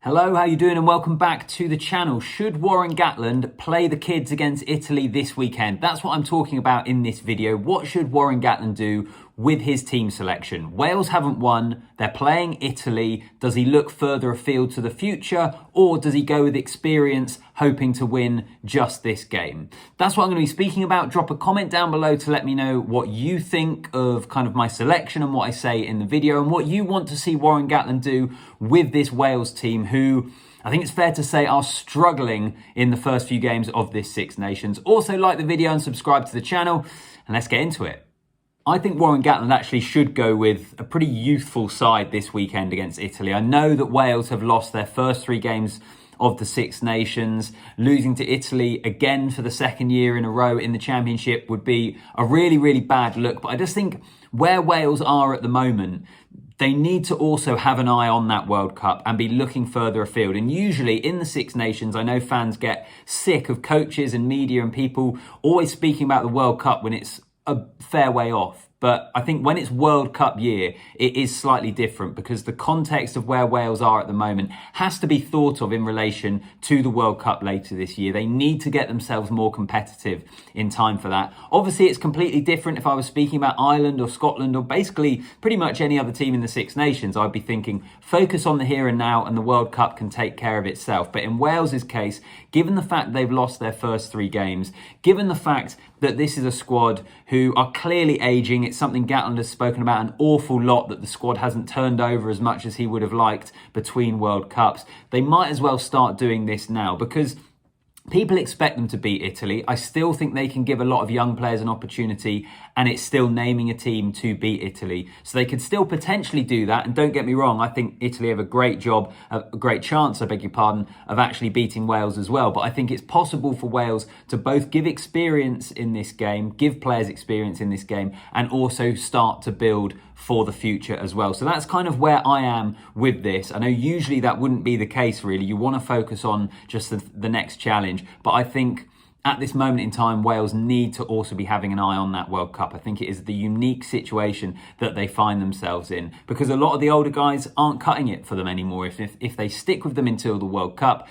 Hello, how you doing and welcome back to the channel. Should Warren Gatland play the kids against Italy this weekend? That's what I'm talking about in this video. What should Warren Gatland do with his team selection? Wales haven't won, they're playing Italy. Does he look further afield to the future, or does he go with experience, hoping to win just this game? That's what I'm going to be speaking about. Drop a comment down below to let me know what you think of kind of my selection and what I say in the video, and what you want to see Warren Gatland do with this Wales team, who I think it's fair to say are struggling in the first few games of this Six Nations. Also, like the video and subscribe to the channel, and let's get into it. I think Warren Gatland actually should go with a pretty youthful side this weekend against Italy. I know that Wales have lost their first three games of the Six Nations. Losing to Italy again for the second year in a row in the Championship would be a really, really bad look. But I just think where Wales are at the moment, they need to also have an eye on that World Cup and be looking further afield. And usually in the Six Nations, I know fans get sick of coaches and media and people always speaking about the World Cup when it's a fair way off. But I think when it's World Cup year, it is slightly different because the context of where Wales are at the moment has to be thought of in relation to the World Cup later this year. They need to get themselves more competitive in time for that. Obviously, it's completely different if I was speaking about Ireland or Scotland or basically pretty much any other team in the Six Nations. I'd be thinking focus on the here and now and the World Cup can take care of itself. But in Wales's case, given the fact they've lost their first three games, given the fact that this is a squad who are clearly ageing, it's something Gatland has spoken about an awful lot, that the squad hasn't turned over as much as he would have liked between World Cups. They might as well start doing this now because people expect them to beat Italy. I still think they can give a lot of young players an opportunity, and it's still naming a team to beat Italy. So they could still potentially do that. And don't get me wrong, I think Italy have a great job, a great chance, I beg your pardon, of actually beating Wales as well. But I think it's possible for Wales to both give experience in this game, give players experience in this game, and also start to build for the future as well. So that's kind of where I am with this. I know usually that wouldn't be the case really. You want to focus on just the next challenge. But I think at this moment in time, Wales need to also be having an eye on that World Cup. I think it is the unique situation that they find themselves in because a lot of the older guys aren't cutting it for them anymore. If they stick with them until the World Cup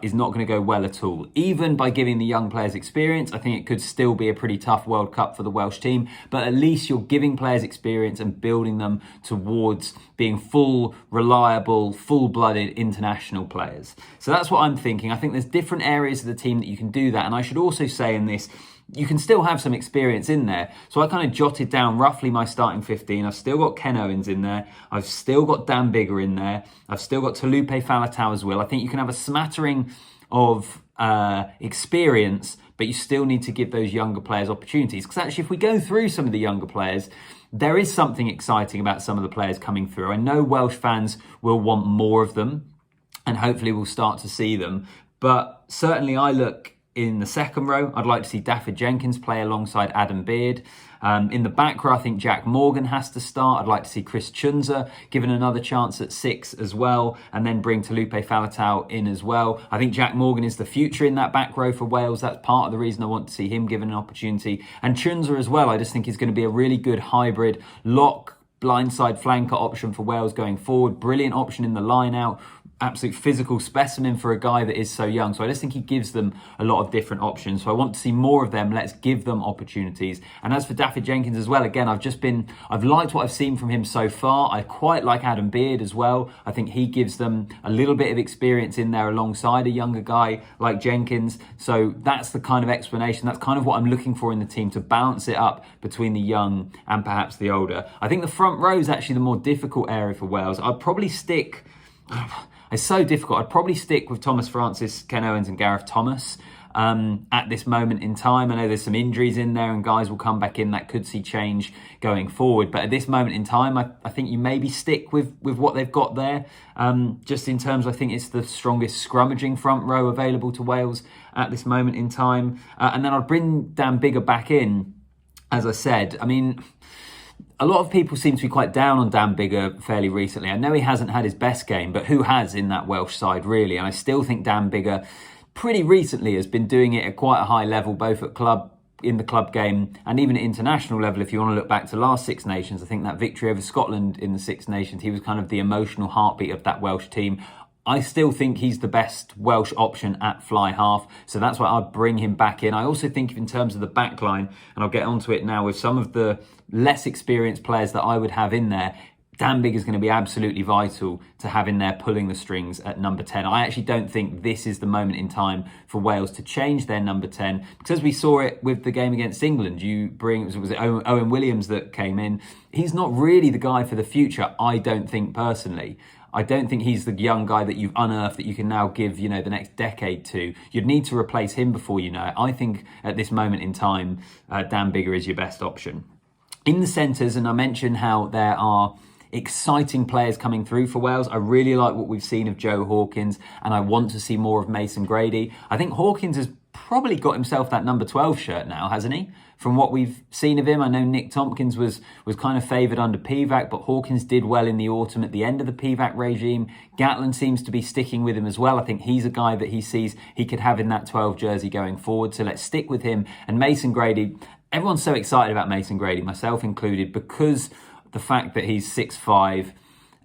is not going to go well at all. Even by giving the young players experience, I think it could still be a pretty tough World Cup for the Welsh team, but at least you're giving players experience and building them towards being full, reliable, full-blooded international players. So that's what I'm thinking. I think there's different areas of the team that you can do that. And I should also say in this, you can still have some experience in there. So I kind of jotted down roughly my starting 15. I've still got Ken Owens in there. I've still got Dan Biggar in there. I've still got Talupe Faletau as well. I think you can have a smattering of experience, but you still need to give those younger players opportunities. Because actually, if we go through some of the younger players, there is something exciting about some of the players coming through. I know Welsh fans will want more of them, and hopefully we'll start to see them. But certainly I look in the second row, I'd like to see Dafydd Jenkins play alongside Adam Beard. In the back row, I think Jack Morgan has to start. I'd like to see Chris Chunza given another chance at 6 as well, and then bring Talupe Faletau in as well. I think Jack Morgan is the future in that back row for Wales. That's part of the reason I want to see him given an opportunity. And Chunza as well, I just think he's going to be a really good hybrid lock, blindside flanker option for Wales going forward. Brilliant option in the line out. Absolute physical specimen for a guy that is so young. So I just think he gives them a lot of different options. So I want to see more of them. Let's give them opportunities. And as for Dafydd Jenkins as well, again, I've liked what I've seen from him so far. I quite like Adam Beard as well. I think he gives them a little bit of experience in there alongside a younger guy like Jenkins. So that's the kind of explanation. That's kind of what I'm looking for in the team, to balance it up between the young and perhaps the older. I think the front row is actually the more difficult area for Wales. I'd probably stick... It's so difficult. I'd probably stick with Thomas Francis, Ken Owens and Gareth Thomas at this moment in time. I know there's some injuries in there and guys will come back in that could see change going forward. But at this moment in time, I think you maybe stick with what they've got there. Just in terms, I think it's the strongest scrummaging front row available to Wales at this moment in time. And then I'd bring Dan Biggar back in, as I said. I mean, a lot of people seem to be quite down on Dan Biggar fairly recently. I know he hasn't had his best game, but who has in that Welsh side, really? And I still think Dan Biggar pretty recently has been doing it at quite a high level, both at in the club game and even at international level. If you want to look back to last Six Nations, I think that victory over Scotland in the Six Nations, he was kind of the emotional heartbeat of that Welsh team. I still think he's the best Welsh option at fly half, so that's why I'd bring him back in. I also think in terms of the back line, and I'll get onto it now, with some of the less experienced players that I would have in there, Dan Biggar is going to be absolutely vital to have in there pulling the strings at number 10. I actually don't think this is the moment in time for Wales to change their number 10, because we saw it with the game against England. Was it Owen Williams that came in? He's not really the guy for the future, I don't think personally. I don't think he's the young guy that you've unearthed that you can now give, the next decade to. You'd need to replace him before you know it. I think at this moment in time, Dan Biggar is your best option. In the centres, and I mentioned how there are exciting players coming through for Wales. I really like what we've seen of Joe Hawkins, and I want to see more of Mason Grady. I think Hawkins has probably got himself that number 12 shirt now, hasn't he? From what we've seen of him, I know Nick Tompkins was kind of favoured under PVAC, but Hawkins did well in the autumn at the end of the PVAC regime. Gatland seems to be sticking with him as well. I think he's a guy that he sees he could have in that 12 jersey going forward, so let's stick with him. And Mason Grady, everyone's so excited about Mason Grady, myself included, because the fact that he's 6'5",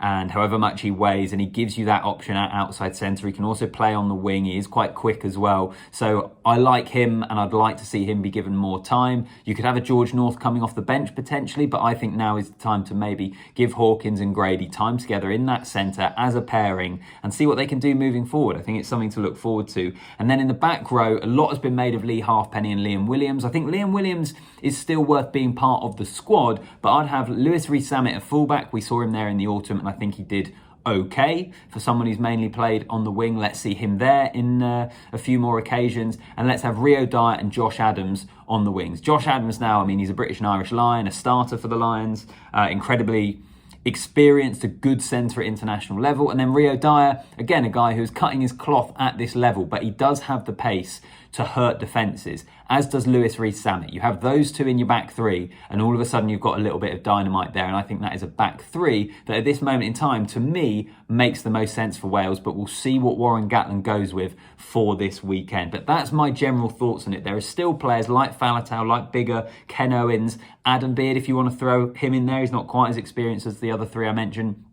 and however much he weighs, and he gives you that option at outside centre. He can also play on the wing. He is quite quick as well. So I like him, and I'd like to see him be given more time. You could have a George North coming off the bench potentially, but I think now is the time to maybe give Hawkins and Grady time together in that centre as a pairing and see what they can do moving forward. I think it's something to look forward to. And then in the back row, a lot has been made of Lee Halfpenny and Liam Williams. I think Liam Williams is still worth being part of the squad, but I'd have Lewis Rees-Zammit at fullback. We saw him there in the autumn, and I think he did okay for someone who's mainly played on the wing. Let's see him there in a few more occasions, and let's have Rio Dyer and Josh Adams on the wings. Josh Adams now, I mean, he's a British and Irish Lion, a starter for the Lions, incredibly experienced, a good centre at international level. And then Rio Dyer, again, a guy who's cutting his cloth at this level, but he does have the pace to hurt defences, as does Lewis Rees-Zammit. You have those two in your back three, and all of a sudden you've got a little bit of dynamite there, and I think that is a back three that at this moment in time, to me, makes the most sense for Wales, but we'll see what Warren Gatland goes with for this weekend. But that's my general thoughts on it. There are still players like Faletau, like Biggar, Ken Owens, Adam Beard, if you want to throw him in there. He's not quite as experienced as the other three I mentioned,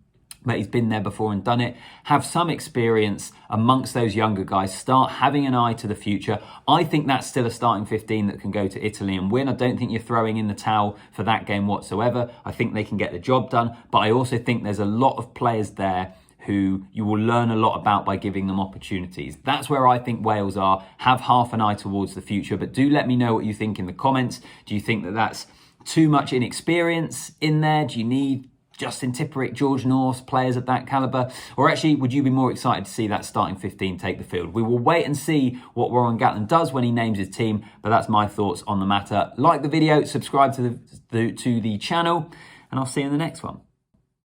but he's been there before and done it. Have some experience amongst those younger guys. Start having an eye to the future. I think that's still a starting 15 that can go to Italy and win. I don't think you're throwing in the towel for that game whatsoever. I think they can get the job done, but I also think there's a lot of players there who you will learn a lot about by giving them opportunities. That's where I think Wales are. Have half an eye towards the future, but do let me know what you think in the comments. Do you think that that's too much inexperience in there? Do you need Justin Tipperick, George North, players of that calibre? Or actually, would you be more excited to see that starting 15 take the field? We will wait and see what Warren Gatland does when he names his team, but that's my thoughts on the matter. Like the video, subscribe to the channel, and I'll see you in the next one.